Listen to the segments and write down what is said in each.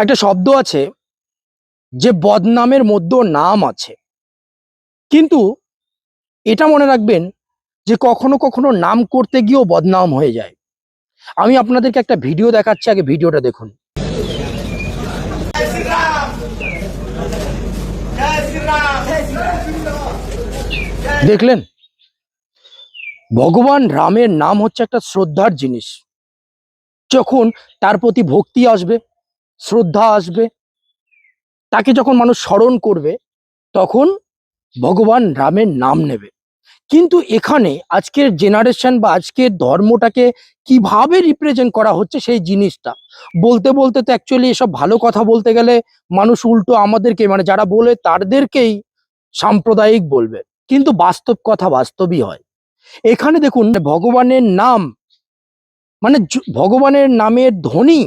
একটা শব্দ আছে যে বদনামের মধ্যেও নাম আছে, কিন্তু এটা মনে রাখবেন যে কখনো কখনো নাম করতে গিয়েও বদনাম হয়ে যায়। আমি আপনাদেরকে একটা ভিডিও দেখাচ্ছি, আগে ভিডিওটা দেখুন। দেখলেন, ভগবান রামের নাম হচ্ছে একটা শ্রদ্ধার জিনিস। যখন তার প্রতি ভক্তি আসবে, শ্রদ্ধা আসবে, তাকে যখন মানুষ স্মরণ করবে, তখন ভগবান রামের নাম নেবে। কিন্তু এখানে আজকের জেনারেশন বা আজকের ধর্মটাকে কিভাবে রিপ্রেজেন্ট করা হচ্ছে সেই জিনিসটা বলতে বলতে তো অ্যাকচুয়ালি এসব ভালো কথা বলতে গেলে মানুষ উল্টো আমাদেরকে, মানে যারা বলে তাদেরকেই সাম্প্রদায়িক বলবে, কিন্তু বাস্তব কথা বাস্তবই হয়। এখানে দেখুন, ভগবানের নাম মানে ভগবানের নামের ধ্বনি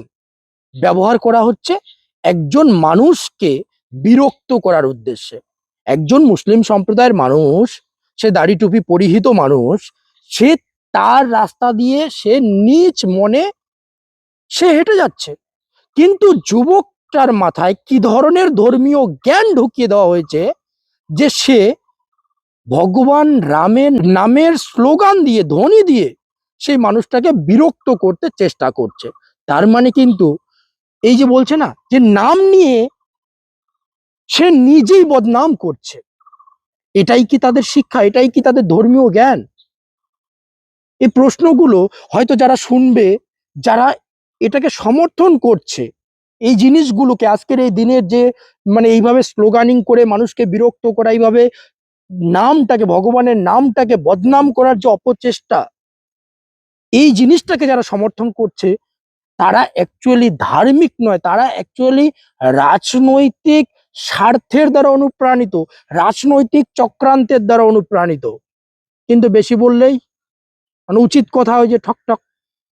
ব্যবহার করা হচ্ছে একজন মানুষকে বিরক্ত করার উদ্দেশ্যে। একজন মুসলিম সম্প্রদায়ের মানুষ, সে দাড়ি টুপি পরিহিত মানুষ, সে তার রাস্তা দিয়ে সে নিজ মনে সে হেঁটে যাচ্ছে, কিন্তু যুবকটার মাথায় কি ধরনের ধর্মীয় জ্ঞান ঢুকিয়ে দেওয়া হয়েছে যে সে ভগবান রামের নামের স্লোগান দিয়ে, ধ্বনি দিয়ে সেই মানুষটাকে বিরক্ত করতে চেষ্টা করছে। তার মানে কিন্তু এই যে বলছে না যে নাম নিয়ে সে নিজেই বদনাম করছে, এটাই কি তাদের শিক্ষা? এটাই কি তাদের ধর্মীয় জ্ঞান? এই প্রশ্নগুলো হয়তো যারা শুনবে, যারা এটাকে সমর্থন করছে, এই জিনিসগুলোকে আজকের এই দিনের যে মানে এইভাবে স্লোগানিং করে মানুষকে বিরক্ত করা, এইভাবে নামটাকে, ভগবানের নামটাকে বদনাম করার যে অপচেষ্টা, এই জিনিসটাকে যারা সমর্থন করছে তারা অ্যাকচুয়ালি ধার্মিক নয়, তারা অ্যাকচুয়ালি রাজনৈতিক স্বার্থের দ্বারা অনুপ্রাণিত, রাজনৈতিক চক্রান্তের দ্বারা অনুপ্রাণিত। কিন্তু বেশি বললেই মানে উচিত কথা হয় যে ঠক ঠক